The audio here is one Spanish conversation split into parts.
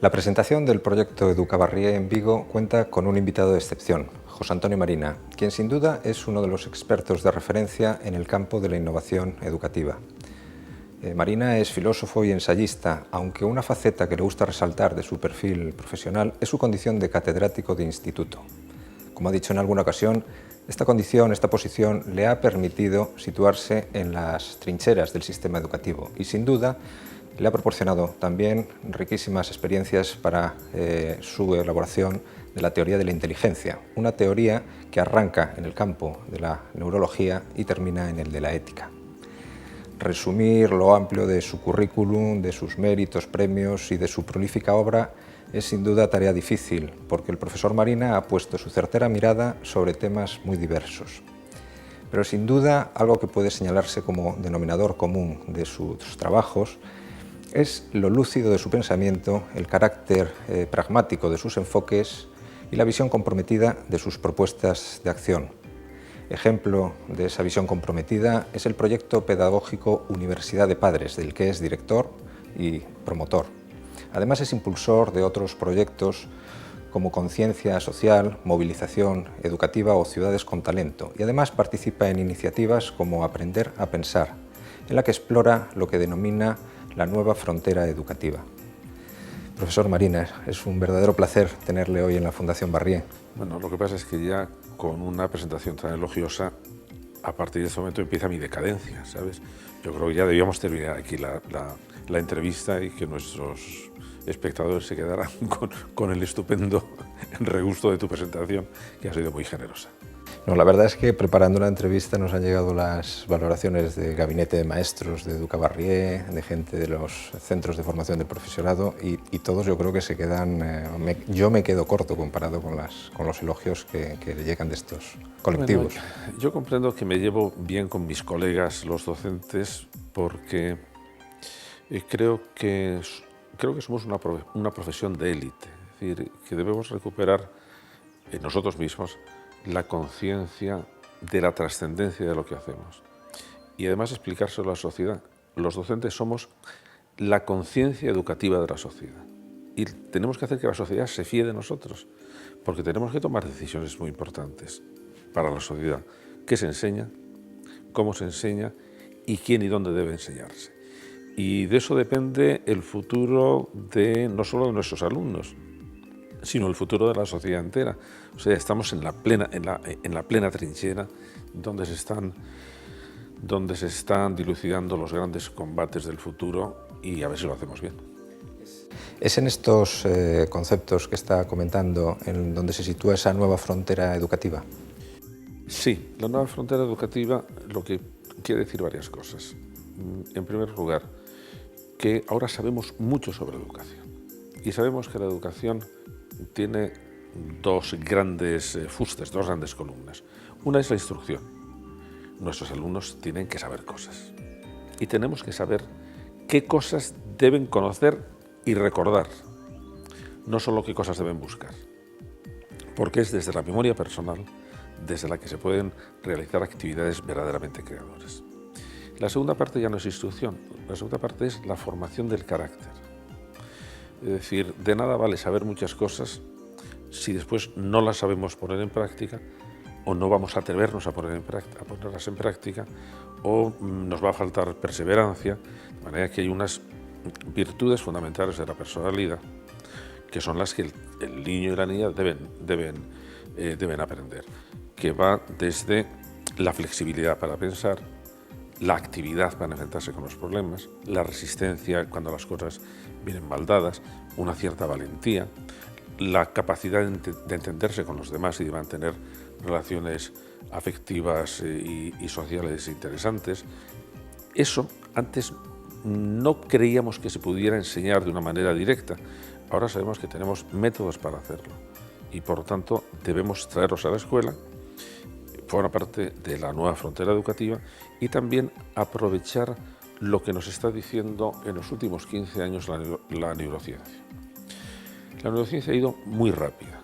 La presentación del proyecto Educabarrié en Vigo cuenta con un invitado de excepción, José Antonio Marina, quien sin duda es uno de los expertos de referencia en el campo de la innovación educativa. Marina es filósofo y ensayista, aunque una faceta que le gusta resaltar de su perfil profesional es su condición de catedrático de instituto. Como ha dicho en alguna ocasión, esta condición, esta posición, le ha permitido situarse en las trincheras del sistema educativo y, sin duda, le ha proporcionado también riquísimas experiencias para su elaboración de la teoría de la inteligencia, una teoría que arranca en el campo de la neurología y termina en el de la ética. Resumir lo amplio de su currículum, de sus méritos, premios y de su prolífica obra es sin duda tarea difícil, porque el profesor Marina ha puesto su certera mirada sobre temas muy diversos. Pero sin duda algo que puede señalarse como denominador común de sus trabajos es lo lúcido de su pensamiento, el carácter pragmático de sus enfoques y la visión comprometida de sus propuestas de acción. Ejemplo de esa visión comprometida es el proyecto pedagógico Universidad de Padres, del que es director y promotor. Además es impulsor de otros proyectos como Conciencia Social, Movilización Educativa o Ciudades con Talento, y además participa en iniciativas como Aprender a Pensar, en la que explora lo que denomina la nueva frontera educativa. Profesor Marina, es un verdadero placer tenerle hoy en la Fundación Barrié. Bueno, lo que pasa es que ya con una presentación tan elogiosa, a partir de ese momento empieza mi decadencia, ¿sabes? Yo creo que ya debíamos terminar aquí la entrevista y que nuestros espectadores se quedaran con el estupendo regusto de tu presentación, que ha sido muy generosa. No, la verdad es que preparando la entrevista nos han llegado las valoraciones del gabinete de maestros de Educabarrié, de gente de los centros de formación del profesorado y todos yo creo que se quedan, yo me quedo corto comparado con los elogios que llegan de estos colectivos. Bueno, yo comprendo que me llevo bien con mis colegas, los docentes, porque creo que somos una profesión de élite, es decir, que debemos recuperar en nosotros mismos la conciencia de la trascendencia de lo que hacemos y además explicárselo a la sociedad. Los docentes somos la conciencia educativa de la sociedad y tenemos que hacer que la sociedad se fíe de nosotros, porque tenemos que tomar decisiones muy importantes para la sociedad. ¿Qué se enseña? ¿Cómo se enseña? ¿Y quién y dónde debe enseñarse? Y de eso depende el futuro no solo de nuestros alumnos, sino el futuro de la sociedad entera. O sea, estamos en la plena trinchera donde se están dilucidando los grandes combates del futuro y a ver si lo hacemos bien. ¿Es en estos conceptos que está comentando en donde se sitúa esa nueva frontera educativa? Sí, la nueva frontera educativa lo que quiere decir varias cosas. En primer lugar, que ahora sabemos mucho sobre educación y sabemos que la educación tiene dos grandes fustes, dos grandes columnas. Una es la instrucción. Nuestros alumnos tienen que saber cosas y tenemos que saber qué cosas deben conocer y recordar, no solo qué cosas deben buscar, porque es desde la memoria personal desde la que se pueden realizar actividades verdaderamente creadoras. La segunda parte ya no es instrucción, la segunda parte es la formación del carácter. Es decir, de nada vale saber muchas cosas si después no las sabemos poner en práctica o no vamos a atrevernos a ponerlas en práctica o nos va a faltar perseverancia, de manera que hay unas virtudes fundamentales de la personalidad que son las que el niño y la niña deben aprender, que va desde la flexibilidad para pensar, la actividad para enfrentarse con los problemas, la resistencia cuando las cosas vienen mal dadas, una cierta valentía, la capacidad de entenderse con los demás y de mantener relaciones afectivas y sociales interesantes. Eso antes no creíamos que se pudiera enseñar de una manera directa. Ahora sabemos que tenemos métodos para hacerlo y por lo tanto debemos traerlos a la escuela. Forma parte de la nueva frontera educativa y también aprovechar lo que nos está diciendo en los últimos 15 años la neurociencia. La neurociencia ha ido muy rápida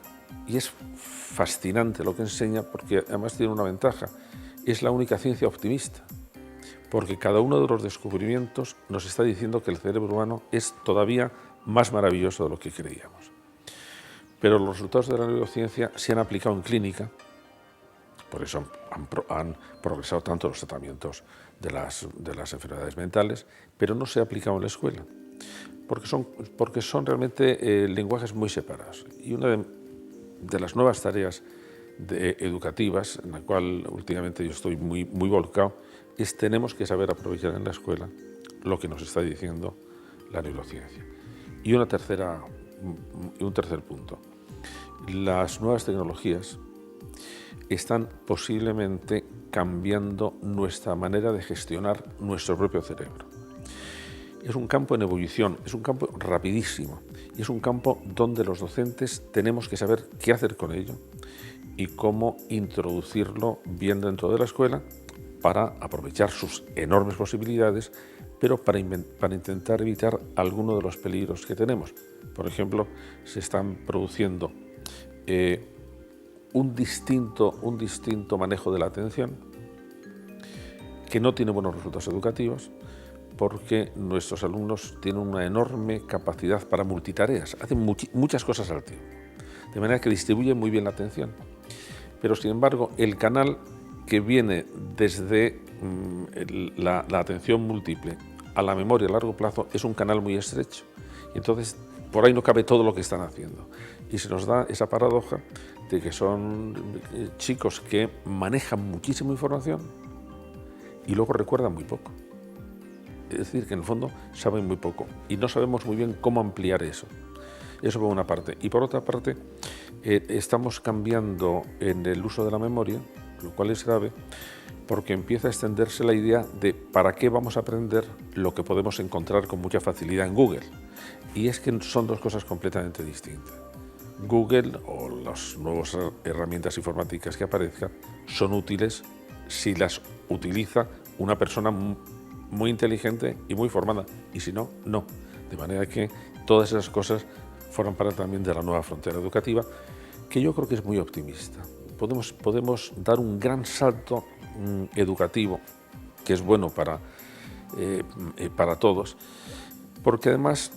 y es fascinante lo que enseña porque además tiene una ventaja, es la única ciencia optimista, porque cada uno de los descubrimientos nos está diciendo que el cerebro humano es todavía más maravilloso de lo que creíamos. Pero los resultados de la neurociencia se han aplicado en clínica, por eso han progresado tanto los tratamientos de las enfermedades mentales, pero no se ha aplicado en la escuela, porque son realmente lenguajes muy separados. Y una de las nuevas tareas educativas, en la cual últimamente yo estoy muy volcado, es tenemos que saber aprovechar en la escuela lo que nos está diciendo la neurociencia. Y un tercer punto. Las nuevas tecnologías están posiblemente cambiando nuestra manera de gestionar nuestro propio cerebro. Es un campo en ebullición, es un campo rapidísimo y es un campo donde los docentes tenemos que saber qué hacer con ello y cómo introducirlo bien dentro de la escuela para aprovechar sus enormes posibilidades, pero para intentar evitar alguno de los peligros que tenemos. Por ejemplo, se están produciendo un distinto manejo de la atención que no tiene buenos resultados educativos, porque nuestros alumnos tienen una enorme capacidad para multitareas, hacen muchas cosas al tiempo, de manera que distribuyen muy bien la atención. Pero, sin embargo, el canal que viene desde la atención múltiple a la memoria a largo plazo es un canal muy estrecho. Y entonces, por ahí no cabe todo lo que están haciendo. Y se nos da esa paradoja de que son chicos que manejan muchísima información y luego recuerdan muy poco. Es decir, que en el fondo saben muy poco y no sabemos muy bien cómo ampliar eso. Eso por una parte. Y por otra parte, estamos cambiando en el uso de la memoria, lo cual es grave, porque empieza a extenderse la idea de para qué vamos a aprender lo que podemos encontrar con mucha facilidad en Google. Y es que son dos cosas completamente distintas. Google o las nuevas herramientas informáticas que aparezcan son útiles si las utiliza una persona muy inteligente y muy formada, y si no, no. De manera que todas esas cosas forman parte también de la nueva frontera educativa, que yo creo que es muy optimista. Podemos dar un gran salto educativo, que es bueno para todos, porque además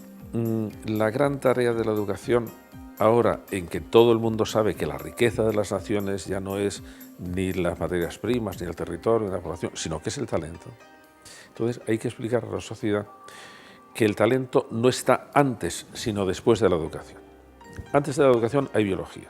la gran tarea de la educación, ahora en que todo el mundo sabe que la riqueza de las naciones ya no es ni las materias primas, ni el territorio, ni la población, sino que es el talento. Entonces hay que explicar a la sociedad que el talento no está antes, sino después de la educación. Antes de la educación hay biología.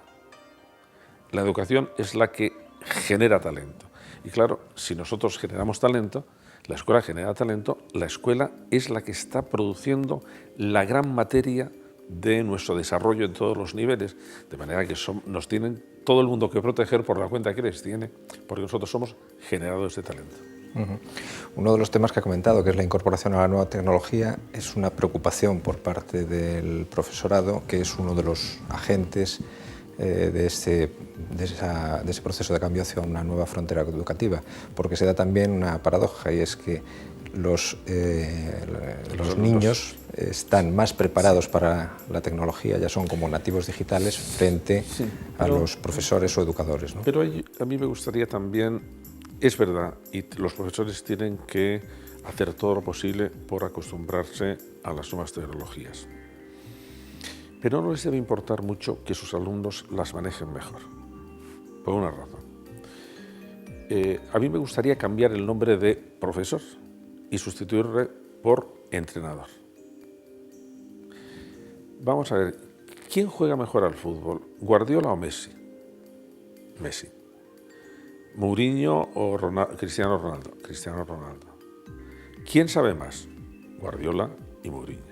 La educación es la que genera talento. Y claro, si nosotros generamos talento, la escuela genera talento, la escuela es la que está produciendo la gran materia de nuestro desarrollo en todos los niveles, de manera que nos tienen todo el mundo que proteger por la cuenta que les tiene, porque nosotros somos generadores de talento. Uno de los temas que ha comentado, que es la incorporación a la nueva tecnología, es una preocupación por parte del profesorado, que es uno de los agentes de ese proceso de cambio hacia una nueva frontera educativa, porque se da también una paradoja, y es que los niños están más preparados para la tecnología, ya son como nativos digitales frente a los profesores o educadores, ¿no? Pero a mí me gustaría también, es verdad, y los profesores tienen que hacer todo lo posible por acostumbrarse a las nuevas tecnologías. Pero no les debe importar mucho que sus alumnos las manejen mejor, por una razón. A mí me gustaría cambiar el nombre de profesor y sustituirle por entrenador. Vamos a ver, ¿quién juega mejor al fútbol, Guardiola o Messi? Messi. Mourinho o Cristiano Ronaldo. Cristiano Ronaldo. ¿Quién sabe más? Guardiola y Mourinho.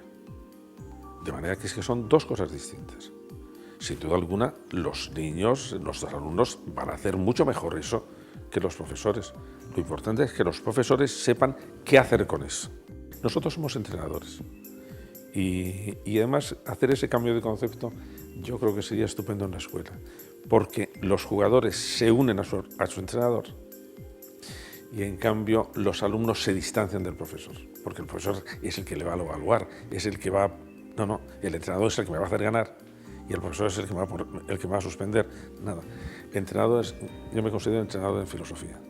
De manera que es que son dos cosas distintas. Sin duda alguna, los niños, nuestros alumnos, van a hacer mucho mejor eso que los profesores. Lo importante es que los profesores sepan qué hacer con eso. Nosotros somos entrenadores. Y además, hacer ese cambio de concepto yo creo que sería estupendo en la escuela, porque los jugadores se unen a su entrenador y en cambio los alumnos se distancian del profesor, porque el profesor es el que le va a evaluar, es el que va... No, el entrenador es el que me va a hacer ganar y el profesor es el que me va a suspender. Nada, yo me considero entrenador en filosofía.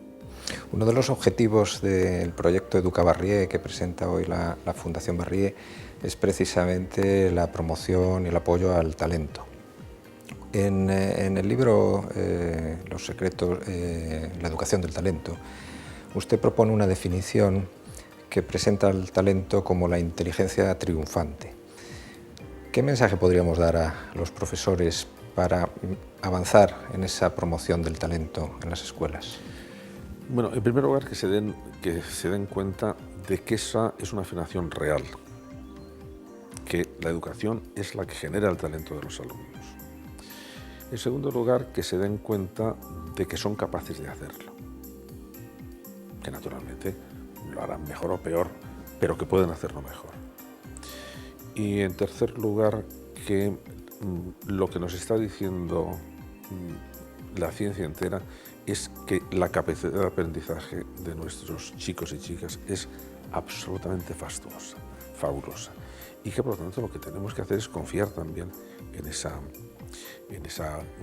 Uno de los objetivos del proyecto Educa Barrié, que presenta hoy la Fundación Barrié, es precisamente la promoción y el apoyo al talento. En el libro Los secretos, la educación del talento, usted propone una definición que presenta al talento como la inteligencia triunfante. ¿Qué mensaje podríamos dar a los profesores para avanzar en esa promoción del talento en las escuelas? Bueno, en primer lugar, que se den cuenta de que esa es una afirmación real, que la educación es la que genera el talento de los alumnos. En segundo lugar, que se den cuenta de que son capaces de hacerlo, que naturalmente lo harán mejor o peor, pero que pueden hacerlo mejor. Y en tercer lugar, que lo que nos está diciendo la ciencia entera es que la capacidad de aprendizaje de nuestros chicos y chicas es absolutamente fastuosa, fabulosa, y que por lo tanto lo que tenemos que hacer es confiar también en esa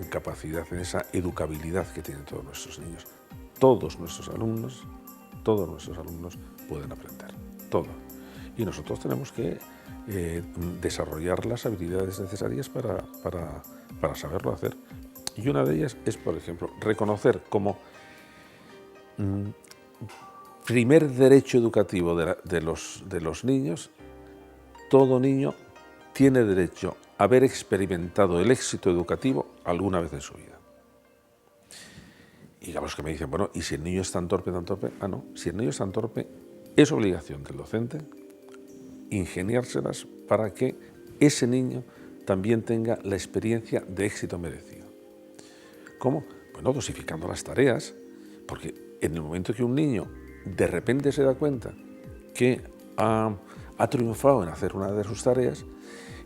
capacidad, en esa educabilidad que tienen todos nuestros niños. Todos nuestros alumnos pueden aprender, todo. Y nosotros tenemos que desarrollar las habilidades necesarias para saberlo hacer. Y una de ellas es, por ejemplo, reconocer como primer derecho educativo de los niños, todo niño tiene derecho a haber experimentado el éxito educativo alguna vez en su vida. Y digamos que me dicen, bueno, ¿y si el niño es tan torpe, tan torpe? Ah, no, si el niño es tan torpe, es obligación del docente ingeniárselas para que ese niño también tenga la experiencia de éxito merecido. ¿Cómo? Bueno, dosificando las tareas, porque en el momento que un niño de repente se da cuenta que ha triunfado en hacer una de sus tareas,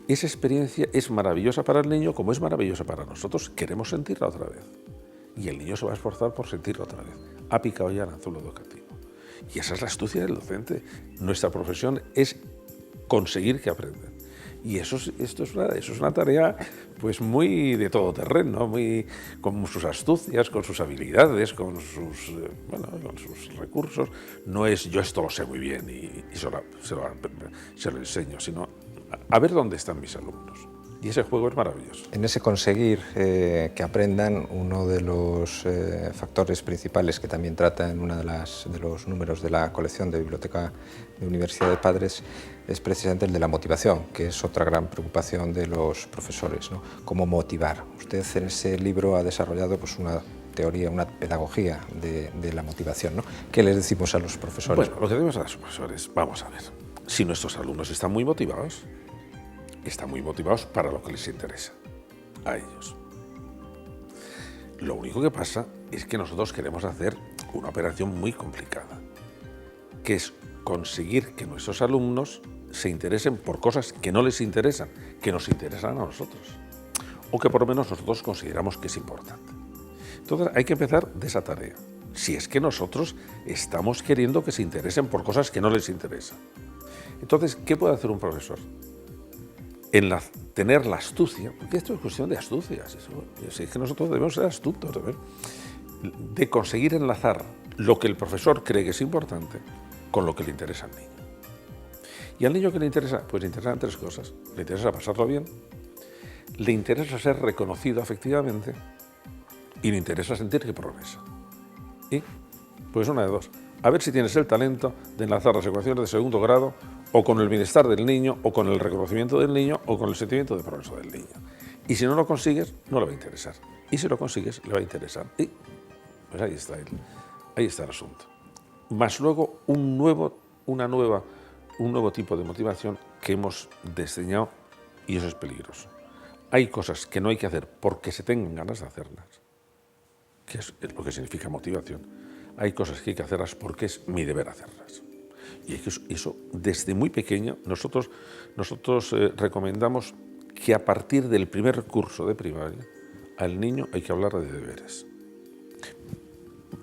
esa experiencia es maravillosa para el niño como es maravillosa para nosotros. Queremos sentirla otra vez. Y el niño se va a esforzar por sentirla otra vez. Ha picado ya el anzuelo educativo. Y esa es la astucia del docente. Nuestra profesión es conseguir que aprendan. Y esto es una tarea pues muy de todo terreno, muy con sus astucias, con sus habilidades, con sus recursos. No es yo esto lo sé muy bien y se lo enseño, sino a ver dónde están mis alumnos. Y ese juego es maravilloso. En ese conseguir que aprendan, uno de los factores principales que también trata en uno de los números de la colección de Biblioteca de Universidad de Padres es precisamente el de la motivación, que es otra gran preocupación de los profesores, ¿no? Cómo motivar. Usted en ese libro ha desarrollado pues, una teoría, una pedagogía de la motivación, ¿no? ¿Qué les decimos a los profesores? Bueno, lo que decimos a los profesores, vamos a ver, si nuestros alumnos están muy motivados para lo que les interesa a ellos. Lo único que pasa es que nosotros queremos hacer una operación muy complicada, que es conseguir que nuestros alumnos se interesen por cosas que no les interesan, que nos interesan a nosotros, o que por lo menos nosotros consideramos que es importante. Entonces hay que empezar de esa tarea, si es que nosotros estamos queriendo que se interesen por cosas que no les interesan. Entonces, ¿qué puede hacer un profesor? Tener la astucia, porque esto es cuestión de astucias, es que nosotros debemos ser astutos, de conseguir enlazar lo que el profesor cree que es importante con lo que le interesa al niño. ¿Y al niño qué le interesa? Pues le interesan tres cosas. Le interesa pasarlo bien, le interesa ser reconocido afectivamente y le interesa sentir que progresa. Y, pues una de dos, a ver si tienes el talento de enlazar las ecuaciones de segundo grado o con el bienestar del niño, o con el reconocimiento del niño, o con el sentimiento de progreso del niño. Y si no lo consigues, no le va a interesar. Y si lo consigues, le va a interesar. Y pues ahí está el asunto. Más luego un nuevo tipo de motivación que hemos diseñado, y eso es peligroso. Hay cosas que no hay que hacer porque se tengan ganas de hacerlas, que es lo que significa motivación. Hay cosas que hay que hacerlas porque es mi deber hacerlas. Y eso desde muy pequeño, nosotros recomendamos que a partir del primer curso de primaria, al niño hay que hablar de deberes.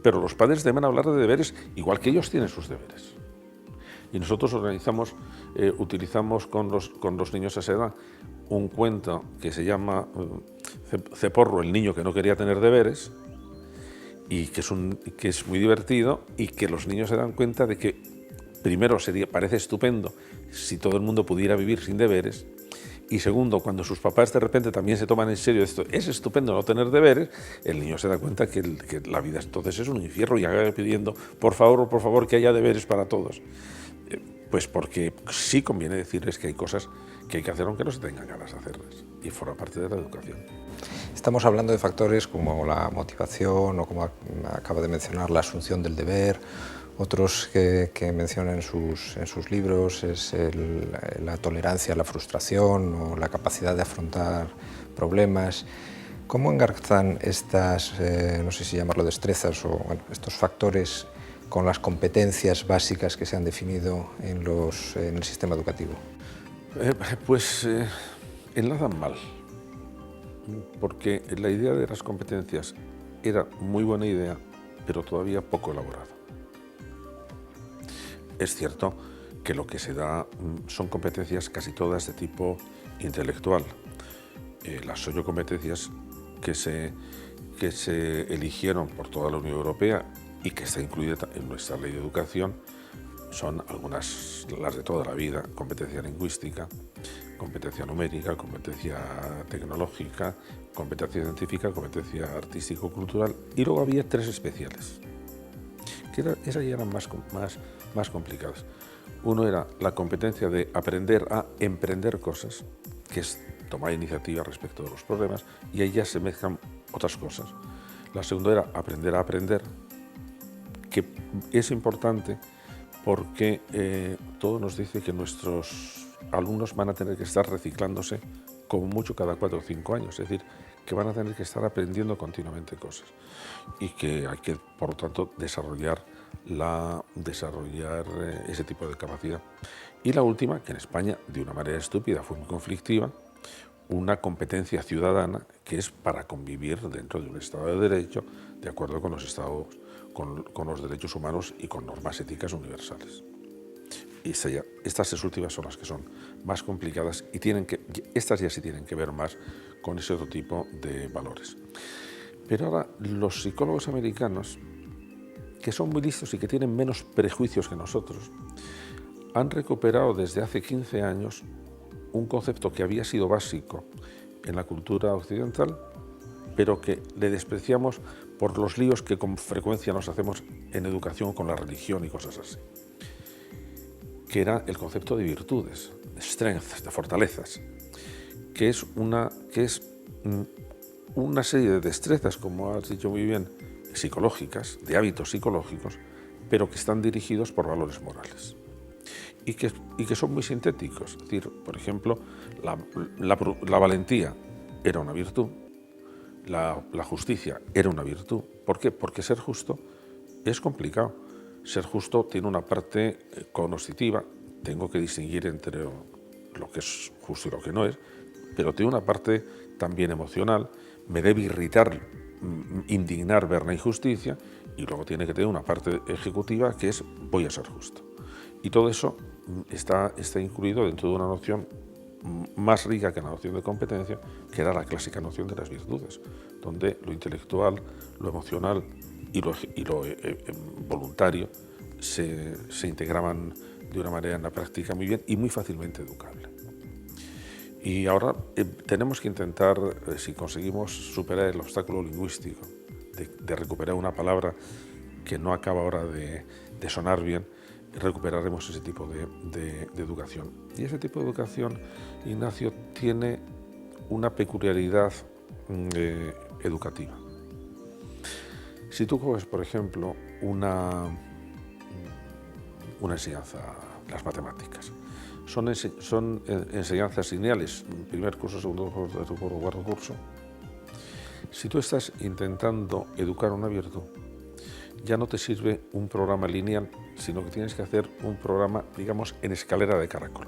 Pero los padres deben hablar de deberes igual que ellos tienen sus deberes. Y nosotros utilizamos con los niños a esa edad un cuento que se llama Ceporro, el niño que no quería tener deberes, y que es muy divertido, y que los niños se dan cuenta de que primero parece estupendo si todo el mundo pudiera vivir sin deberes, y segundo, cuando sus papás de repente también se toman en serio esto, es estupendo no tener deberes, el niño se da cuenta que la vida entonces es un infierno y acaba pidiendo, por favor, que haya deberes para todos. Pues porque sí conviene decirles que hay cosas que hay que hacer aunque no se tengan ganas de hacerlas, y forma parte de la educación. Estamos hablando de factores como la motivación o, como acaba de mencionar, la asunción del deber. Otros que menciona en sus libros es la tolerancia a la frustración o la capacidad de afrontar problemas. ¿Cómo engarzan estas, no sé si llamarlo destrezas o estos factores con las competencias básicas que se han definido en el sistema educativo? Enlazan mal, porque la idea de las competencias era muy buena idea, pero todavía poco elaborada. Es cierto que lo que se da son competencias casi todas de tipo intelectual. Las competencias que se eligieron por toda la Unión Europea y que está incluida en nuestra ley de educación son algunas, las de toda la vida: competencia lingüística, competencia numérica, competencia tecnológica, competencia científica, competencia artístico-cultural, y luego había 3 especiales, que esas ya eran más complicadas. Uno era la competencia de aprender a emprender cosas, que es tomar iniciativa respecto de los problemas, y ahí ya se mezclan otras cosas. La segunda era aprender a aprender, que es importante porque todo nos dice que nuestros alumnos van a tener que estar reciclándose como mucho cada 4 o 5 años, es decir, que van a tener que estar aprendiendo continuamente cosas, y que hay que, por lo tanto, desarrollar ese tipo de capacidad. Y la última, que en España de una manera estúpida fue muy conflictiva, una competencia ciudadana, que es para convivir dentro de un Estado de Derecho de acuerdo con los derechos humanos y con normas éticas universales. Y estas 3 últimas son las que son más complicadas, y estas ya sí tienen que ver más con ese otro tipo de valores. Pero ahora los psicólogos americanos, que son muy listos y que tienen menos prejuicios que nosotros, han recuperado desde hace 15 años un concepto que había sido básico en la cultura occidental, pero que le despreciamos por los líos que con frecuencia nos hacemos en educación con la religión y cosas así, que era el concepto de virtudes, de strengths, de fortalezas, que es una serie de destrezas, como has dicho muy bien, psicológicas, de hábitos psicológicos, pero que están dirigidos por valores morales y que son muy sintéticos. Es decir, por ejemplo, la valentía era una virtud, la justicia era una virtud. ¿Por qué? Porque ser justo es complicado. Ser justo tiene una parte cognoscitiva, tengo que distinguir entre lo que es justo y lo que no es, pero tiene una parte también emocional, me debe irritar, indignar ver la injusticia, y luego tiene que tener una parte ejecutiva, que es voy a ser justo. Y todo eso está incluido dentro de una noción más rica que la noción de competencia, que era la clásica noción de las virtudes, donde lo intelectual, lo emocional y lo voluntario se integraban de una manera en la práctica muy bien y muy fácilmente educable. Y ahora tenemos que intentar, si conseguimos superar el obstáculo lingüístico, de recuperar una palabra que no acaba ahora de sonar bien, recuperaremos ese tipo de educación. Y ese tipo de educación, Ignacio, tiene una peculiaridad educativa. Si tú coges, por ejemplo, una enseñanza, las matemáticas, son enseñanzas lineales, primer curso, segundo curso, tercer curso, cuarto curso. Si tú estás intentando educar una virtud, ya no te sirve un programa lineal, sino que tienes que hacer un programa, digamos, en escalera de caracol.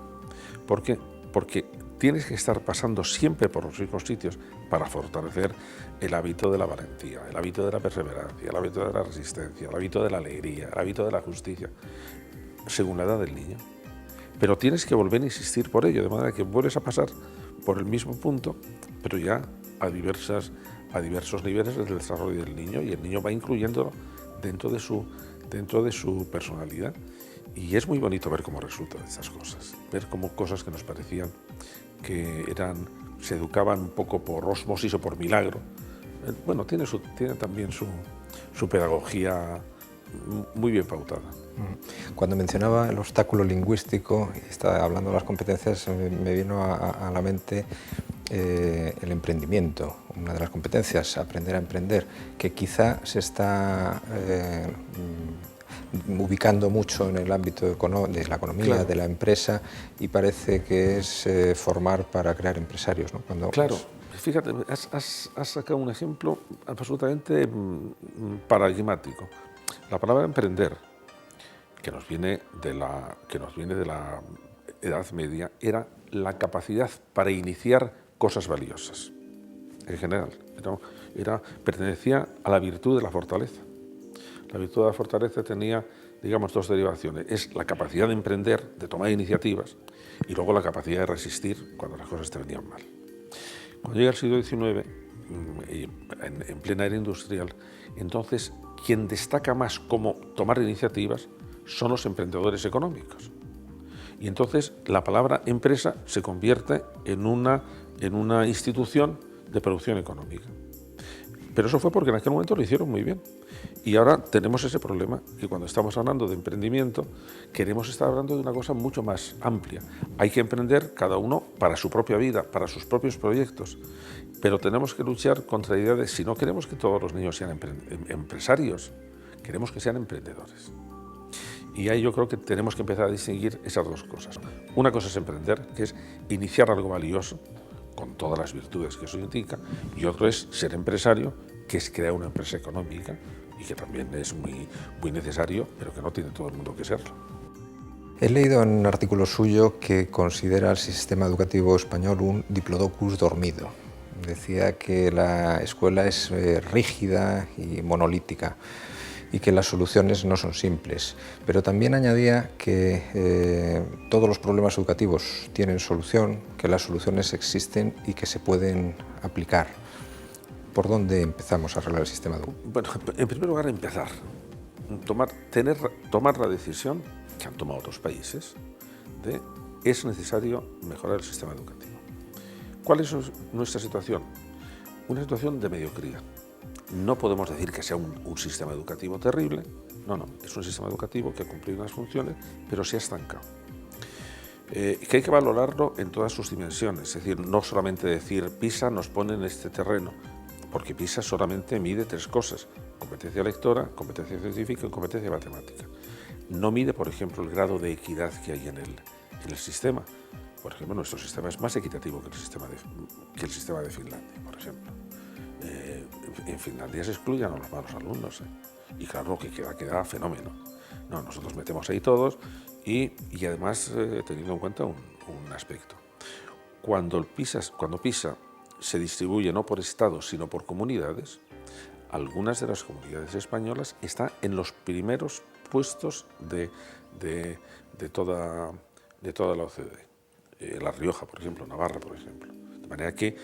¿Por qué? Porque tienes que estar pasando siempre por los mismos sitios para fortalecer el hábito de la valentía, el hábito de la perseverancia, el hábito de la resistencia, el hábito de la alegría, el hábito de la justicia, según la edad del niño. Pero tienes que volver a insistir por ello, de manera que vuelves a pasar por el mismo punto, pero ya a diversos niveles del desarrollo del niño, y el niño va incluyéndolo dentro de su personalidad. Y es muy bonito ver cómo resultan estas cosas, ver cómo cosas que nos parecían que se educaban un poco por ósmosis o por milagro. Bueno, tiene también su pedagogía muy bien pautada. Cuando mencionaba el obstáculo lingüístico y estaba hablando de las competencias, me vino a la mente el emprendimiento, una de las competencias, aprender a emprender, que quizá se está ubicando mucho en el ámbito de la economía, claro, de la empresa, y parece que es formar para crear empresarios, ¿no? Claro, fíjate, has sacado un ejemplo absolutamente paradigmático. La palabra emprender, que nos viene de la Edad Media, era la capacidad para iniciar cosas valiosas, en general. Pertenecía a la virtud de la fortaleza. La virtud de la fortaleza tenía, digamos, dos derivaciones. Es la capacidad de emprender, de tomar iniciativas, y luego la capacidad de resistir cuando las cosas te venían mal. Cuando llega el siglo XIX, en plena era industrial, entonces quien destaca más cómo tomar iniciativas son los emprendedores económicos. Y entonces la palabra empresa se convierte en una institución de producción económica. Pero eso fue porque en aquel momento lo hicieron muy bien. Y ahora tenemos ese problema, que cuando estamos hablando de emprendimiento, queremos estar hablando de una cosa mucho más amplia. Hay que emprender cada uno para su propia vida, para sus propios proyectos, pero tenemos que luchar contra la idea de, si no queremos que todos los niños sean empresarios, queremos que sean emprendedores. Y ahí yo creo que tenemos que empezar a distinguir esas dos cosas. Una cosa es emprender, que es iniciar algo valioso, con todas las virtudes que eso indica, y otro es ser empresario, que es crear una empresa económica, y que también es muy, muy necesario, pero que no tiene todo el mundo que serlo. He leído en un artículo suyo que considera el sistema educativo español un diplodocus dormido. Decía que la escuela es rígida y monolítica y que las soluciones no son simples, pero también añadía que todos los problemas educativos tienen solución, que las soluciones existen y que se pueden aplicar. ¿Por dónde empezamos a arreglar el sistema educativo? Bueno, en primer lugar, empezar. Tomar la decisión que han tomado otros países de es necesario mejorar el sistema educativo. ¿Cuál es nuestra situación? Una situación de mediocridad. No podemos decir que sea un sistema educativo terrible, no, es un sistema educativo que ha cumplido unas funciones, pero se ha estancado. Que hay que valorarlo en todas sus dimensiones, es decir, no solamente decir PISA nos pone en este terreno, porque PISA solamente mide tres cosas: competencia lectora, competencia científica y competencia matemática. No mide, por ejemplo, el grado de equidad que hay en el sistema. Por ejemplo, nuestro sistema es más equitativo que el sistema de Finlandia, por ejemplo. En Finlandia se excluyen a los malos alumnos, y claro, lo que queda fenómeno. No, nosotros metemos ahí todos y además teniendo en cuenta un aspecto. Cuando PISA se distribuye no por estados sino por comunidades, algunas de las comunidades españolas están en los primeros puestos de toda la OCDE. La Rioja, por ejemplo, Navarra, por ejemplo. De manera que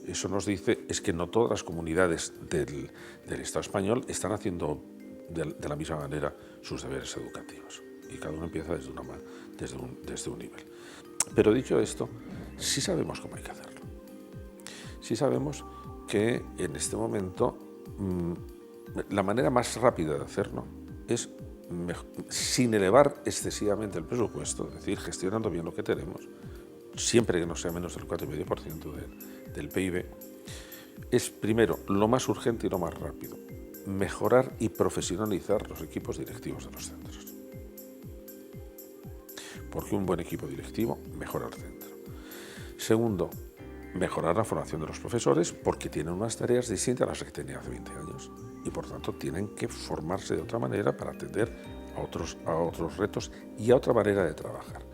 eso nos dice es que no todas las comunidades del Estado español están haciendo de la misma manera sus deberes educativos, y cada uno empieza desde un nivel. Pero dicho esto, sí sabemos cómo hay que hacerlo. Sí sabemos que en este momento la manera más rápida de hacerlo es sin elevar excesivamente el presupuesto, es decir, gestionando bien lo que tenemos, siempre que no sea menos del 4,5% del PIB, es primero, lo más urgente y lo más rápido, mejorar y profesionalizar los equipos directivos de los centros. Porque un buen equipo directivo mejora el centro. Segundo, mejorar la formación de los profesores, porque tienen unas tareas distintas a las que tenían hace 20 años y por tanto tienen que formarse de otra manera para atender a otros retos y a otra manera de trabajar.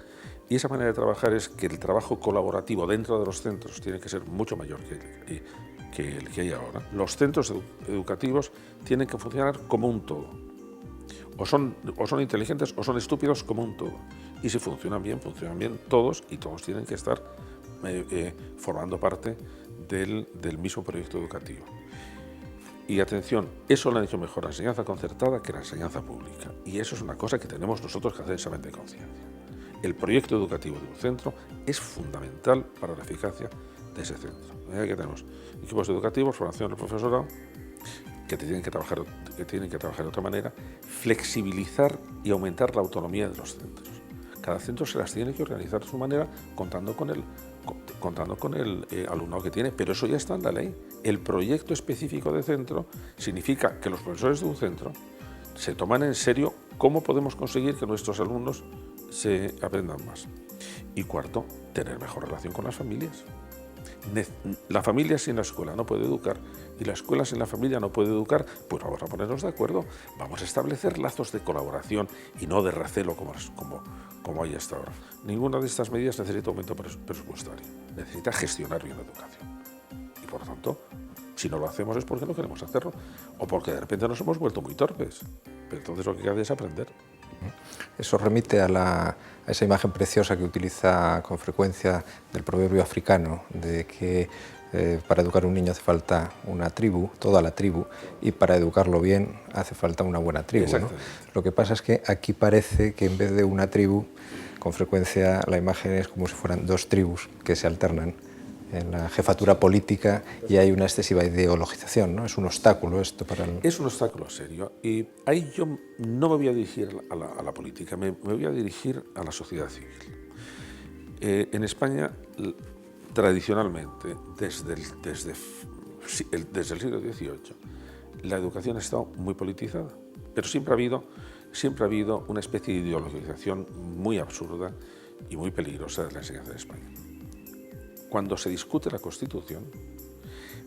Y esa manera de trabajar es que el trabajo colaborativo dentro de los centros tiene que ser mucho mayor que el que hay ahora. Los centros educativos tienen que funcionar como un todo. O son inteligentes o son estúpidos como un todo. Y si funcionan bien todos, y todos tienen que estar formando parte del mismo proyecto educativo. Y atención, eso lo han hecho mejor la enseñanza concertada que la enseñanza pública. Y eso es una cosa que tenemos nosotros que hacer examen de conciencia. El proyecto educativo de un centro es fundamental para la eficacia de ese centro. Que tenemos equipos educativos, formación del profesorado, que tienen que trabajar de otra manera, flexibilizar y aumentar la autonomía de los centros. Cada centro se las tiene que organizar de su manera, contando con el alumnado que tiene, pero eso ya está en la ley. El proyecto específico de centro significa que los profesores de un centro se toman en serio cómo podemos conseguir que nuestros alumnos se aprendan más. Y cuarto, tener mejor relación con las familias. La familia sin la escuela no puede educar y la escuela sin la familia no puede educar, pues vamos a ponernos de acuerdo, vamos a establecer lazos de colaboración y no de recelo como hay hasta ahora. Ninguna de estas medidas necesita aumento presupuestario, necesita gestionar bien la educación. Y por lo tanto, si no lo hacemos es porque no queremos hacerlo o porque de repente nos hemos vuelto muy torpes. Pero entonces lo que hay que es aprender. Eso remite a esa imagen preciosa que utiliza con frecuencia del proverbio africano, de que para educar a un niño hace falta una tribu, toda la tribu, y para educarlo bien hace falta una buena tribu, ¿no? Lo que pasa es que aquí parece que en vez de una tribu, con frecuencia la imagen es como si fueran dos tribus que se alternan en la jefatura política y hay una excesiva ideologización, ¿no? Es un obstáculo esto para el... Es un obstáculo serio y ahí yo no me voy a dirigir a la política, me voy a dirigir a la sociedad civil. En España, tradicionalmente, desde el siglo XVIII, la educación ha estado muy politizada, pero siempre ha habido una especie de ideologización muy absurda y muy peligrosa de la enseñanza de España. Cuando se discute la Constitución,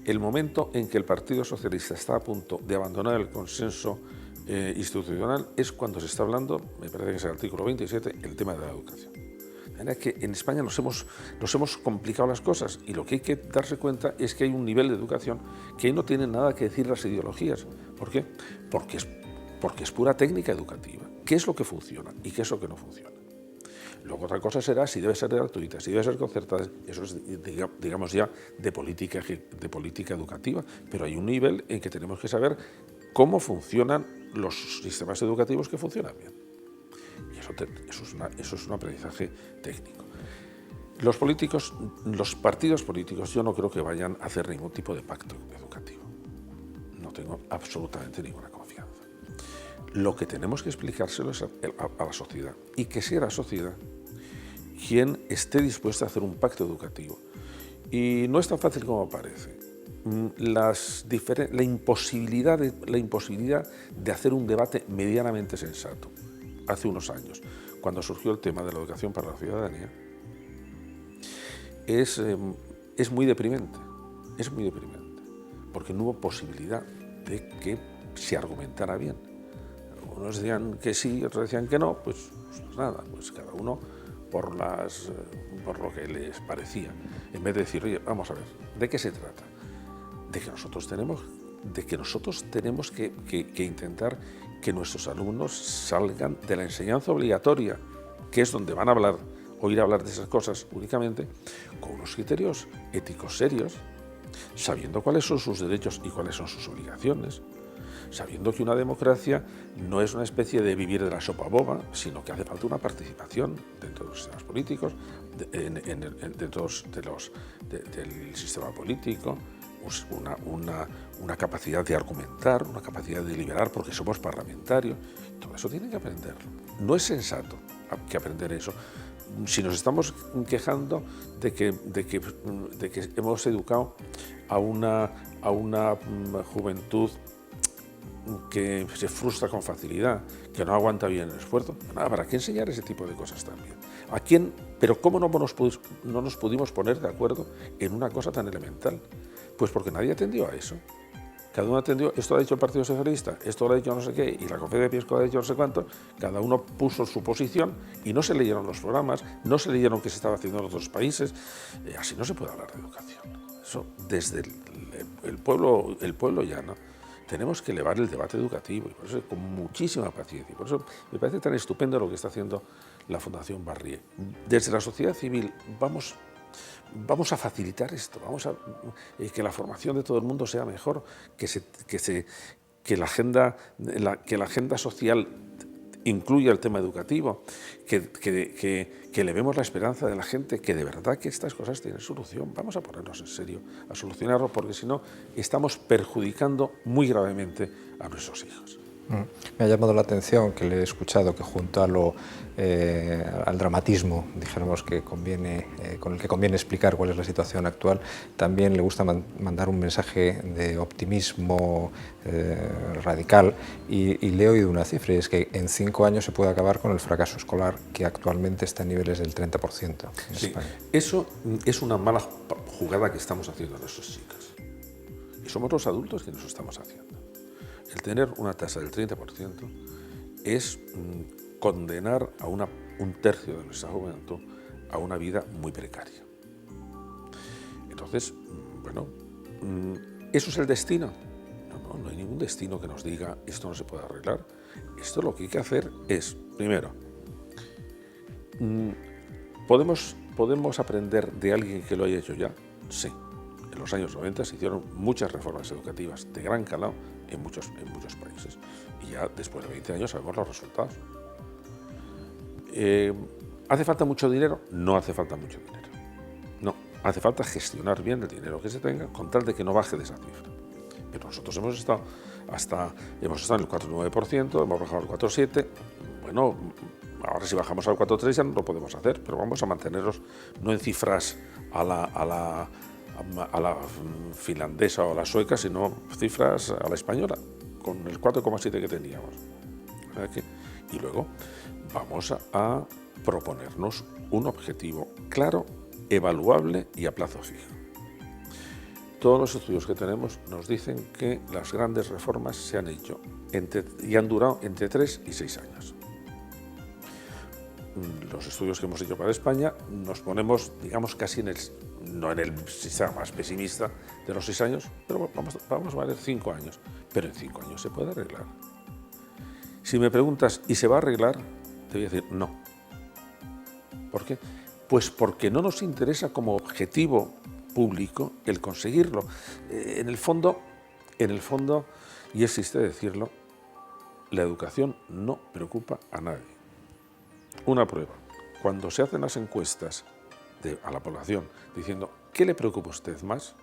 el momento en que el Partido Socialista está a punto de abandonar el consenso institucional es cuando se está hablando, me parece que es el artículo 27, el tema de la educación. De manera que en España nos hemos complicado las cosas y lo que hay que darse cuenta es que hay un nivel de educación que ahí no tienen nada que decir las ideologías. ¿Por qué? Porque es pura técnica educativa. ¿Qué es lo que funciona y qué es lo que no funciona? Luego otra cosa será si debe ser gratuita, si debe ser concertada, eso es, digamos, ya de política educativa, pero hay un nivel en que tenemos que saber cómo funcionan los sistemas educativos que funcionan bien. Y eso es un aprendizaje técnico. Los partidos políticos, yo no creo que vayan a hacer ningún tipo de pacto educativo. No tengo absolutamente ninguna confianza. Lo que tenemos que explicárselo es a la sociedad y que sea la sociedad quien esté dispuesta a hacer un pacto educativo. Y no es tan fácil como parece. La imposibilidad de hacer un debate medianamente sensato hace unos años, cuando surgió el tema de la educación para la ciudadanía, es muy deprimente, porque no hubo posibilidad de que se argumentara bien. Unos decían que sí, otros decían que no, pues nada, pues cada uno por lo que les parecía. En vez de decir, oye, vamos a ver, ¿de qué se trata? De que nosotros tenemos que intentar que nuestros alumnos salgan de la enseñanza obligatoria, que es donde van a oír hablar de esas cosas únicamente, con unos criterios éticos serios, sabiendo cuáles son sus derechos y cuáles son sus obligaciones, sabiendo que una democracia no es una especie de vivir de la sopa boba, sino que hace falta una participación dentro de los sistemas políticos, dentro del sistema político, una capacidad de argumentar, una capacidad de deliberar, porque somos parlamentarios. Todo eso tienen que aprenderlo. No es sensato que aprender eso. Si nos estamos quejando de que hemos educado a una juventud que se frustra con facilidad, que no aguanta bien el esfuerzo, habrá que enseñar ese tipo de cosas también. Pero ¿cómo no nos pudimos poner de acuerdo en una cosa tan elemental? Pues porque nadie atendió a eso. Cada uno atendió, esto lo ha dicho el Partido Socialista, esto lo ha dicho no sé qué, y la Conferencia Episcopal ha dicho no sé cuánto, cada uno puso su posición y no se leyeron los programas, no se leyeron qué se estaba haciendo en otros países. Así no se puede hablar de educación. Eso desde el pueblo llano. Tenemos que elevar el debate educativo, y por eso con muchísima paciencia. Por eso me parece tan estupendo lo que está haciendo la Fundación Barrié. Desde la sociedad civil vamos vamos a facilitar esto, vamos a que la formación de todo el mundo sea mejor, que la agenda social incluya el tema educativo, que le vemos la esperanza de la gente, que de verdad que estas cosas tienen solución. Vamos a ponernos en serio a solucionarlo, porque si no estamos perjudicando muy gravemente a nuestros hijos. Me ha llamado la atención que le he escuchado que junto al dramatismo, dijéramos, que conviene, con el que conviene explicar cuál es la situación actual, también le gusta mandar un mensaje de optimismo radical, y le he oído una cifra, y es que en 5 años se puede acabar con el fracaso escolar, que actualmente está en niveles del 30% en España. Eso es una mala jugada que estamos haciendo a nuestros chicos. Y somos los adultos que nos lo estamos haciendo. El tener una tasa del 30% es condenar a un tercio de nuestra juventud a una vida muy precaria. Entonces, bueno, ¿eso es el destino? No hay ningún destino que nos diga esto no se puede arreglar. Esto lo que hay que hacer es, primero, ¿podemos aprender de alguien que lo haya hecho ya? Sí. En los años 90 se hicieron muchas reformas educativas de gran calado en muchos países. Y ya después de 20 años sabemos los resultados. ¿Hace falta mucho dinero? No hace falta mucho dinero. No, hace falta gestionar bien el dinero que se tenga con tal de que no baje de esa cifra. Pero nosotros hemos estado en el 4,9%, hemos bajado al 4,7%. Bueno, ahora si bajamos al 4,3% ya no lo podemos hacer, pero vamos a mantenerlos no en cifras a la finlandesa o a la sueca, sino cifras a la española, con el 4,7 que teníamos. Y luego vamos a proponernos un objetivo claro, evaluable y a plazo fijo. Todos los estudios que tenemos nos dicen que las grandes reformas se han hecho y han durado entre 3 y 6 años. Los estudios que hemos hecho para España nos ponemos, digamos, casi no en el sistema más pesimista de los 6 años, pero vamos a valer 5 años. Pero en 5 años se puede arreglar. Si me preguntas, ¿y se va a arreglar? Te voy a decir no. ¿Por qué? Pues porque no nos interesa como objetivo público el conseguirlo. En el fondo, y es triste decirlo, la educación no preocupa a nadie. Una prueba, cuando se hacen las encuestas a la población diciendo ¿qué le preocupa a usted más?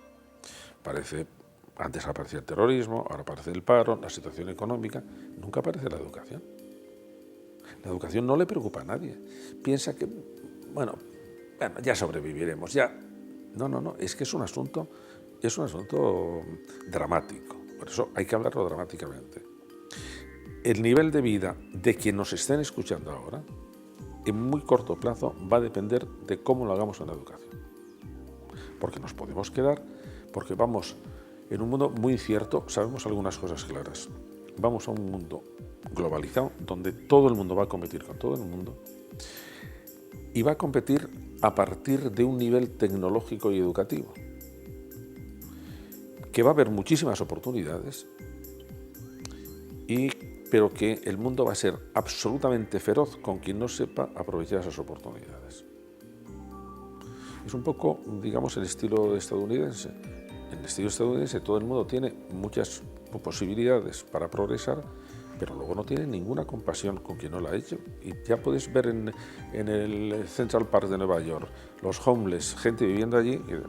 Antes aparecía el terrorismo, ahora aparece el paro, la situación económica, nunca aparece la educación. La educación no le preocupa a nadie. Piensa que, bueno, ya sobreviviremos, ya. No, es que es un asunto dramático. Por eso hay que hablarlo dramáticamente. El nivel de vida de quienes nos estén escuchando ahora, en muy corto plazo, va a depender de cómo lo hagamos en la educación. Porque nos podemos quedar, porque vamos en un mundo muy incierto, sabemos algunas cosas claras. Vamos a un mundo globalizado, donde todo el mundo va a competir con todo el mundo, y va a competir a partir de un nivel tecnológico y educativo, que va a haber muchísimas oportunidades, pero que el mundo va a ser absolutamente feroz con quien no sepa aprovechar esas oportunidades. Es un poco, digamos, el estilo estadounidense. En el estilo estadounidense todo el mundo tiene muchas posibilidades para progresar, pero luego no tiene ninguna compasión con quien no la ha hecho. Y ya puedes ver en el Central Park de Nueva York, los homeless, gente viviendo allí, que,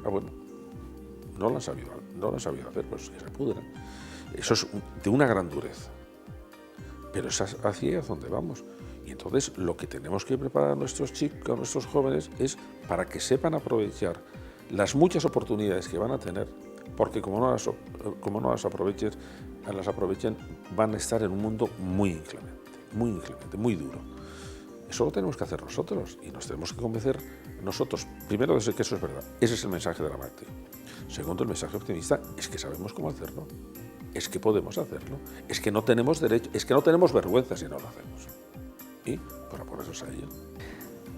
no lo han sabido hacer, pues que se pudran. Eso es de una gran dureza. Pero es hacia donde vamos. Y entonces lo que tenemos que preparar a nuestros chicos, a nuestros jóvenes, es para que sepan aprovechar las muchas oportunidades que van a tener, porque como no las aprovechen, van a estar en un mundo muy inclemente, muy duro. Eso lo tenemos que hacer nosotros y nos tenemos que convencer nosotros, primero, de que eso es verdad. Ese es el mensaje dramático. Segundo, el mensaje optimista es que sabemos cómo hacerlo. Es que podemos hacerlo, es que no tenemos derecho, es que no tenemos vergüenza si no lo hacemos. Y para ponernos a ello.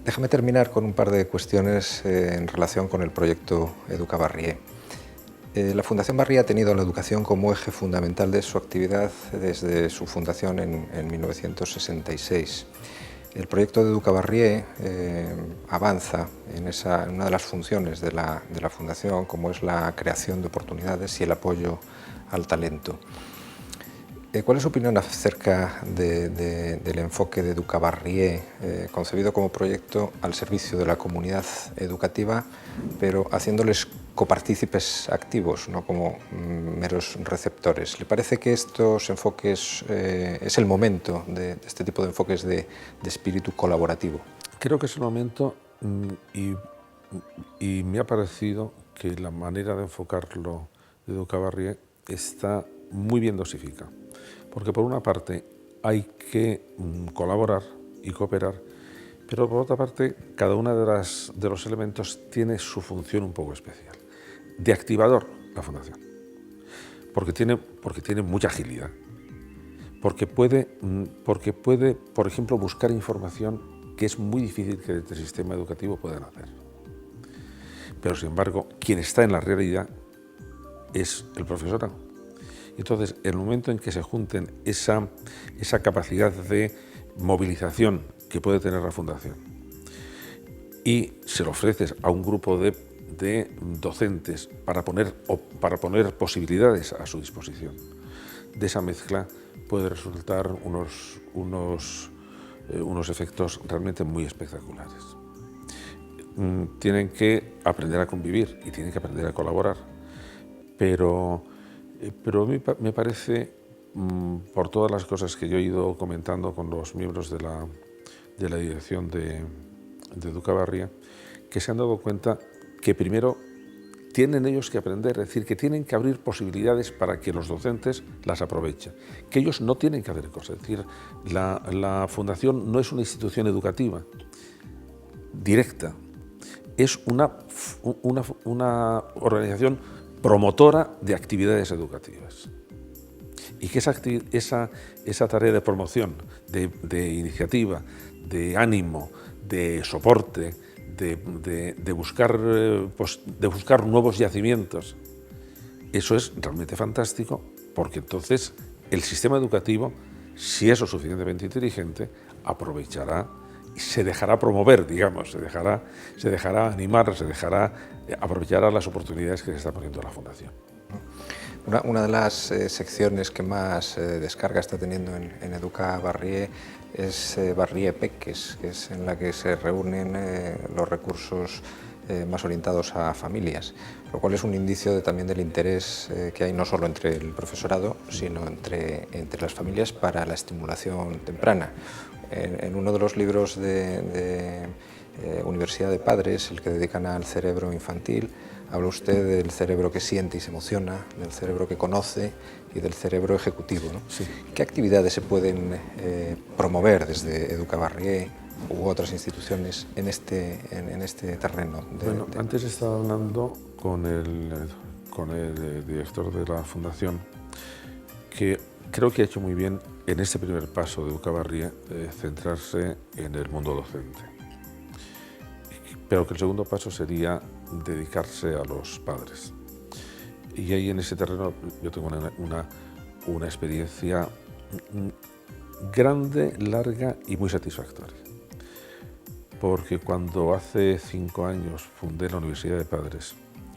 Déjame terminar con un par de cuestiones en relación con el proyecto Educabarrié. La Fundación Barrié ha tenido la educación como eje fundamental de su actividad desde su fundación en 1966. El proyecto de Educabarrié avanza en una de las funciones de la Fundación, como es la creación de oportunidades y el apoyo al talento. ¿Cuál es su opinión acerca del enfoque de Educabarrié, concebido como proyecto al servicio de la comunidad educativa, pero haciéndoles copartícipes activos, no como meros receptores? ¿Le parece que estos enfoques es el momento de este tipo de enfoques de espíritu colaborativo? Creo que es el momento y me ha parecido que la manera de enfocarlo de Educabarrié está muy bien dosificada. Porque por una parte hay que colaborar y cooperar, pero por otra parte cada uno de los elementos tiene su función un poco especial. De activador, la Fundación, porque tiene mucha agilidad, porque puede, por ejemplo, buscar información que es muy difícil que desde el sistema educativo puedan hacer. Pero, sin embargo, quien está en la realidad es el profesorado. Entonces, el momento en que se junten esa capacidad de movilización que puede tener la Fundación y se lo ofreces a un grupo de docentes para poner posibilidades a su disposición, de esa mezcla puede resultar unos efectos realmente muy espectaculares. Tienen que aprender a convivir y tienen que aprender a colaborar, pero a mí me parece, por todas las cosas que yo he ido comentando con los miembros de la dirección de Educabarrié, que se han dado cuenta que primero tienen ellos que aprender, es decir, que tienen que abrir posibilidades para que los docentes las aprovechen, que ellos no tienen que hacer cosas. Es decir, la Fundación no es una institución educativa directa, es una organización promotora de actividades educativas. Y que esa tarea de promoción, de iniciativa, de ánimo, de soporte, de buscar nuevos yacimientos, eso es realmente fantástico, porque entonces el sistema educativo, si es lo suficientemente inteligente, aprovechará y se dejará promover, digamos, se dejará animar, aprovechará las oportunidades que se está poniendo la Fundación. Una de las secciones que más descarga está teniendo en Educabarrié es Barrié Peques, que es en la que se reúnen los recursos más orientados a familias, lo cual es un indicio también del interés que hay no solo entre el profesorado, sino entre las familias para la estimulación temprana. En uno de los libros de Universidad de Padres, el que dedican al cerebro infantil, habla usted del cerebro que siente y se emociona, del cerebro que conoce y del cerebro ejecutivo, ¿no? Sí. ¿Qué actividades se pueden promover desde Educabarrié u otras instituciones en este terreno? Bueno, antes estaba hablando con el director de la Fundación, que creo que ha hecho muy bien en este primer paso de Educabarrié centrarse en el mundo docente. Pero que el segundo paso sería dedicarse a los padres. Y ahí en ese terreno yo tengo una experiencia grande, larga y muy satisfactoria. Porque cuando hace 5 años fundé la Universidad de Padres,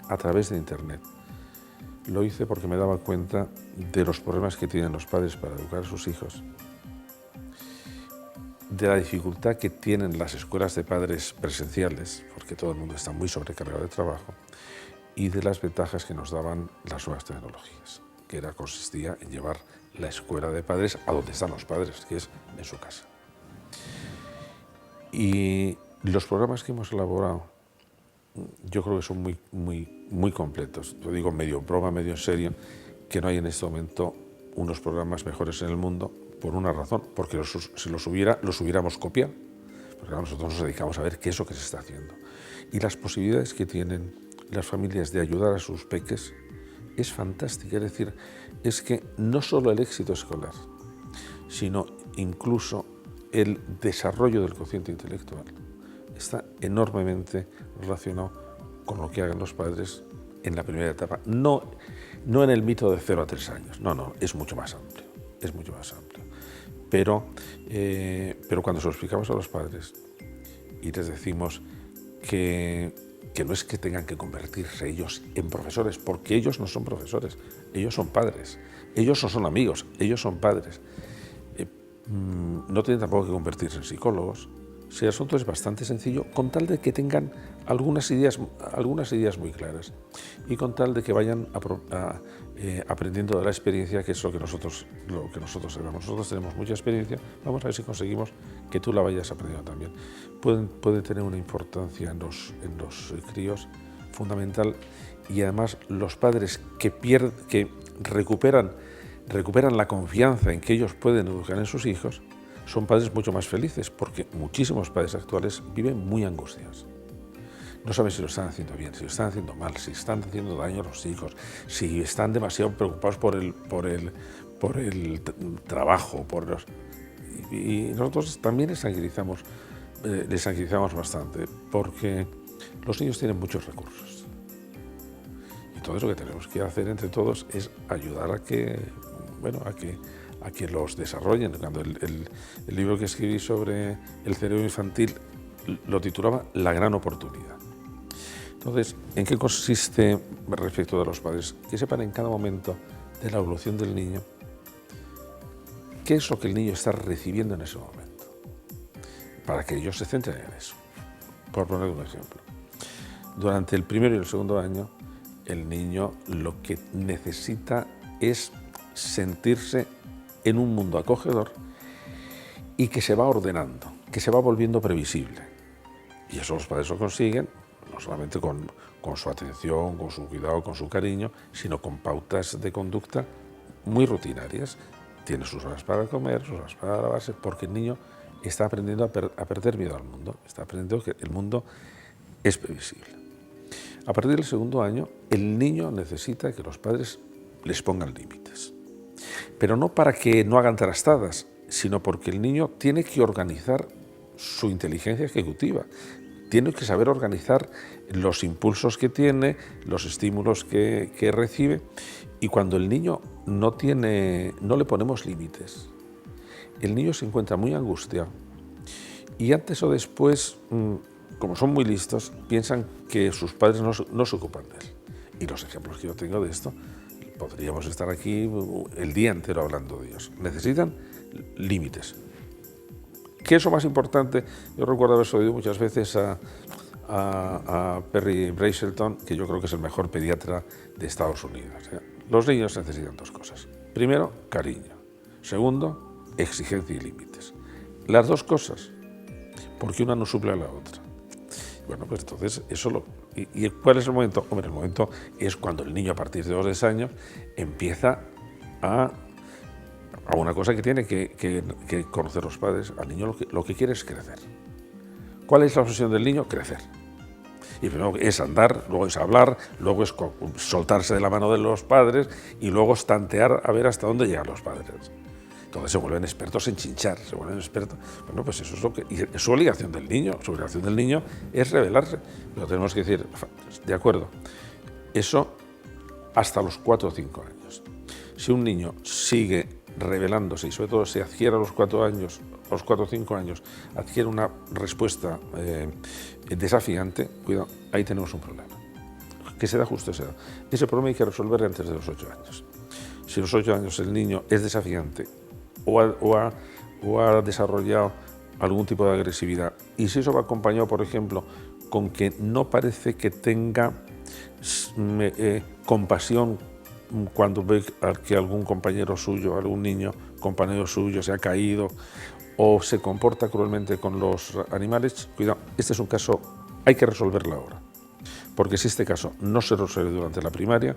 a través de Internet, lo hice porque me daba cuenta de los problemas que tienen los padres para educar a sus hijos, de la dificultad que tienen las escuelas de padres presenciales, porque todo el mundo está muy sobrecargado de trabajo, y de las ventajas que nos daban las nuevas tecnologías, que consistía en llevar la escuela de padres a donde están los padres, que es en su casa. Y los programas que hemos elaborado, yo creo que son muy completos. Yo digo medio broma, medio en serio, que no hay en este momento unos programas mejores en el mundo, por una razón, porque si los hubiéramos copiado, porque nosotros nos dedicamos a ver qué es lo que se está haciendo. Y las posibilidades que tienen las familias de ayudar a sus peques es fantástica. Es decir, es que no solo el éxito escolar, sino incluso el desarrollo del cociente intelectual está enormemente relacionado con lo que hagan los padres en la primera etapa. No en el mito de 0 a 3 años, no, es mucho más amplio, es mucho más amplio. pero cuando se lo explicamos a los padres y les decimos que no es que tengan que convertirse ellos en profesores, porque ellos no son profesores, ellos son padres, ellos no son amigos, ellos son padres. No tienen tampoco que convertirse en psicólogos. Si el asunto es bastante sencillo, con tal de que tengan algunas ideas muy claras y con tal de que vayan aprendiendo de la experiencia, que es lo que nosotros tenemos. Nosotros tenemos mucha experiencia, vamos a ver si conseguimos que tú la vayas aprendiendo también. Puede tener una importancia en los críos fundamental, y además los padres que recuperan la confianza en que ellos pueden educar en sus hijos, son padres mucho más felices, porque muchísimos padres actuales viven muy angustiados. No saben si lo están haciendo bien, si lo están haciendo mal, si están haciendo daño a los hijos, si están demasiado preocupados por el trabajo, y nosotros también les tranquilizamos bastante, porque los niños tienen muchos recursos. Y entonces lo que tenemos que hacer entre todos es ayudar a que los desarrollen. Cuando el libro que escribí sobre el cerebro infantil lo titulaba La gran oportunidad. Entonces, ¿en qué consiste respecto de los padres? Que sepan en cada momento de la evolución del niño qué es lo que el niño está recibiendo en ese momento, para que ellos se centren en eso. Por poner un ejemplo, durante el primero y el segundo año, el niño lo que necesita es sentirse en un mundo acogedor y que se va ordenando, que se va volviendo previsible. Y eso los padres lo consiguen, no solamente con su atención, con su cuidado, con su cariño, sino con pautas de conducta muy rutinarias. Tiene sus horas para comer, sus horas para lavarse, porque el niño está aprendiendo a perder miedo al mundo, está aprendiendo que el mundo es previsible. A partir del segundo año, el niño necesita que los padres les pongan límites. Pero no para que no hagan trastadas, sino porque el niño tiene que organizar su inteligencia ejecutiva, tiene que saber organizar los impulsos que tiene, los estímulos que recibe, y cuando el niño no le ponemos límites, el niño se encuentra muy angustiado y antes o después, como son muy listos, piensan que sus padres no se ocupan de él. Y los ejemplos que yo tengo de esto, podríamos estar aquí el día entero hablando de ellos. Necesitan límites. ¿Qué es lo más importante? Yo recuerdo haber oído muchas veces a Perry Brazelton, que yo creo que es el mejor pediatra de Estados Unidos. Los niños necesitan dos cosas. Primero, cariño. Segundo, exigencia y límites. Las dos cosas, porque una no suple a la otra. Bueno, pues entonces, ¿y cuál es el momento? Hombre, el momento es cuando el niño a partir de los 10 años empieza a una cosa que tiene que conocer los padres. Al niño lo que quiere es crecer. ¿Cuál es la obsesión del niño? Crecer. Y primero es andar, luego es hablar, luego es soltarse de la mano de los padres y luego es tantear a ver hasta dónde llegan los padres. Entonces se vuelven expertos en chinchar, se vuelven expertos. Bueno, pues eso es lo que. Y es su obligación del niño. Su obligación del niño es rebelarse. Pero tenemos que decir, de acuerdo, eso hasta los 4 o 5 años. Si un niño sigue rebelándose y sobre todo se adquiere a los 4 años, a los 4 o 5 años, adquiere una respuesta desafiante, cuidado, ahí tenemos un problema. Que se da justo esa edad. Ese problema hay que resolverlo antes de los 8 años. Si a los 8 años el niño es desafiante o ha desarrollado algún tipo de agresividad, y si eso va acompañado, por ejemplo, con que no parece que tenga compasión cuando ve que algún compañero suyo, algún niño, compañero suyo se ha caído o se comporta cruelmente con los animales, cuidado, este es un caso, hay que resolverlo ahora. Porque si este caso no se resuelve durante la primaria,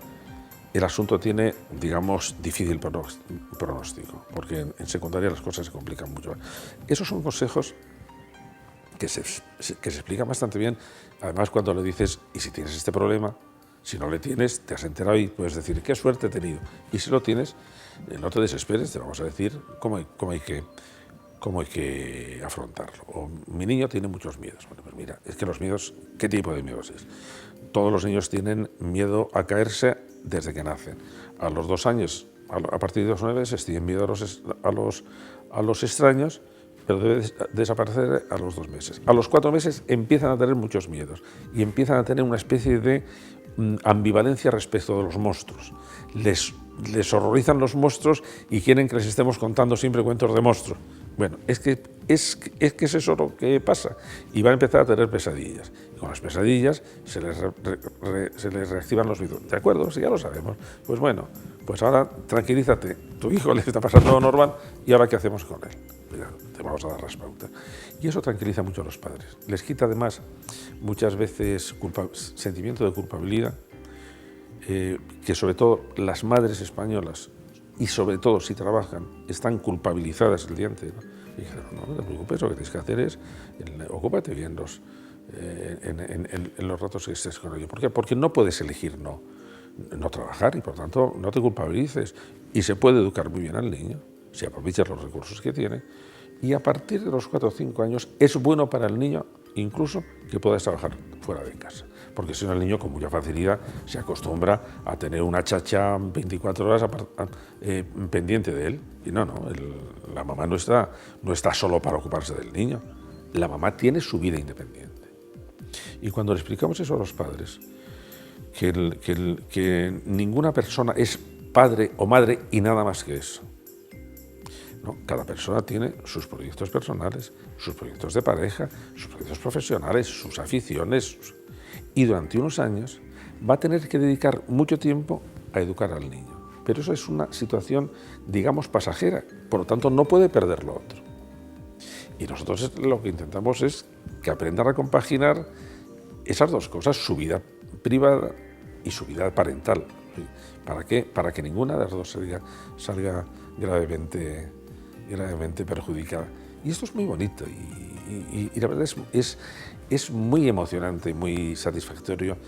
el asunto tiene, digamos, difícil pronóstico, porque en secundaria las cosas se complican mucho. Esos son consejos que se explican bastante bien, además cuando le dices, y si tienes este problema, si no le tienes, te has enterado y puedes decir, qué suerte he tenido. Y si lo tienes, no te desesperes, te vamos a decir cómo hay que afrontarlo. O, mi niño tiene muchos miedos. Bueno, pues mira, es que los miedos, ¿qué tipo de miedos es? Todos los niños tienen miedo a caerse desde que nacen. A los 2 años, a partir de los 9 meses, tienen miedo a los extraños, pero debe desaparecer a los 2 meses. A los 4 meses empiezan a tener muchos miedos y empiezan a tener una especie de ambivalencia respecto de los monstruos. Les horrorizan los monstruos y quieren que les estemos contando siempre cuentos de monstruos. Bueno, es que es eso lo que pasa, y va a empezar a tener pesadillas. Y con las pesadillas se les reactivan los miedos. ¿De acuerdo? Sí, ya lo sabemos. Pues bueno, pues ahora tranquilízate, tu hijo le está pasando lo normal, y ahora ¿qué hacemos con él? Mira, te vamos a dar las pautas. Y eso tranquiliza mucho a los padres. Les quita además muchas veces sentimiento de culpabilidad, que sobre todo las madres españolas, y sobre todo si trabajan, están culpabilizadas el día entero. Y dijeron, no te preocupes, lo que tienes que hacer es, ocúpate bien en los ratos que estés con ellos. ¿Por qué? Porque no puedes elegir no trabajar, y por tanto no te culpabilices. Y se puede educar muy bien al niño, si aprovechas los recursos que tiene. Y a partir de los 4 o 5 años es bueno para el niño incluso que puedas trabajar fuera de casa. Porque si no, el niño con mucha facilidad se acostumbra a tener una chacha 24 horas pendiente de él. Y no, la mamá no está solo para ocuparse del niño. La mamá tiene su vida independiente. Y cuando le explicamos eso a los padres, que ninguna persona es padre o madre y nada más que eso. No, cada persona tiene sus proyectos personales, sus proyectos de pareja, sus proyectos profesionales, sus aficiones. Y durante unos años va a tener que dedicar mucho tiempo a educar al niño. Pero eso es una situación, digamos, pasajera. Por lo tanto, no puede perder lo otro. Y nosotros lo que intentamos es que aprenda a compaginar esas dos cosas, su vida privada y su vida parental. ¿Para qué? Para que ninguna de las dos salga gravemente perjudicada. Y esto es muy bonito y la verdad es muy emocionante y muy satisfactorio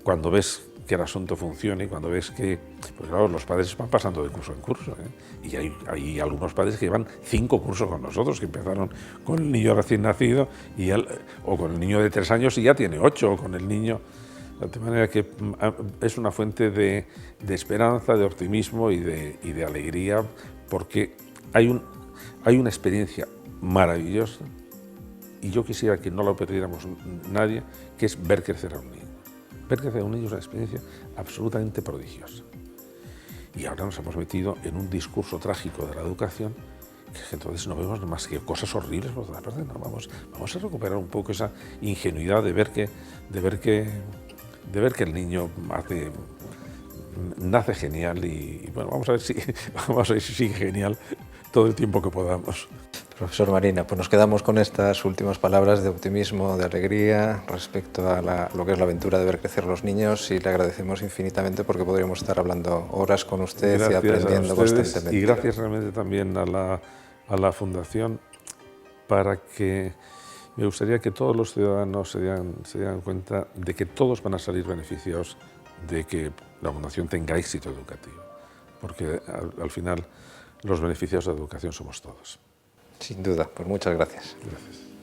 cuando ves que el asunto funciona y cuando ves que, pues claro, los padres van pasando de curso en curso, ¿eh? Y hay algunos padres que llevan 5 cursos con nosotros, que empezaron con el niño recién nacido o con el niño de 3 años y ya tiene 8, o con el niño. De manera que es una fuente de esperanza, de optimismo y de alegría, porque hay una experiencia maravillosa, y yo quisiera que no lo perdiéramos nadie, que es ver crecer a un niño. Ver crecer a un niño es una experiencia absolutamente prodigiosa. Y ahora nos hemos metido en un discurso trágico de la educación, que entonces no vemos más que cosas horribles por todas partes. No, vamos a recuperar un poco esa ingenuidad de ver que el niño nace genial y bueno, vamos a ver si sigue genial todo el tiempo que podamos. Profesor Marina, pues nos quedamos con estas últimas palabras de optimismo, de alegría respecto a lo que es la aventura de ver crecer los niños, y le agradecemos infinitamente porque podríamos estar hablando horas con usted y aprendiendo constantemente. Y gracias realmente también a la Fundación, para que me gustaría que todos los ciudadanos se dieran cuenta de que todos van a salir beneficiados de que la Fundación tenga éxito educativo, porque al final los beneficiados de la educación somos todos. Sin duda, pues muchas gracias. Gracias.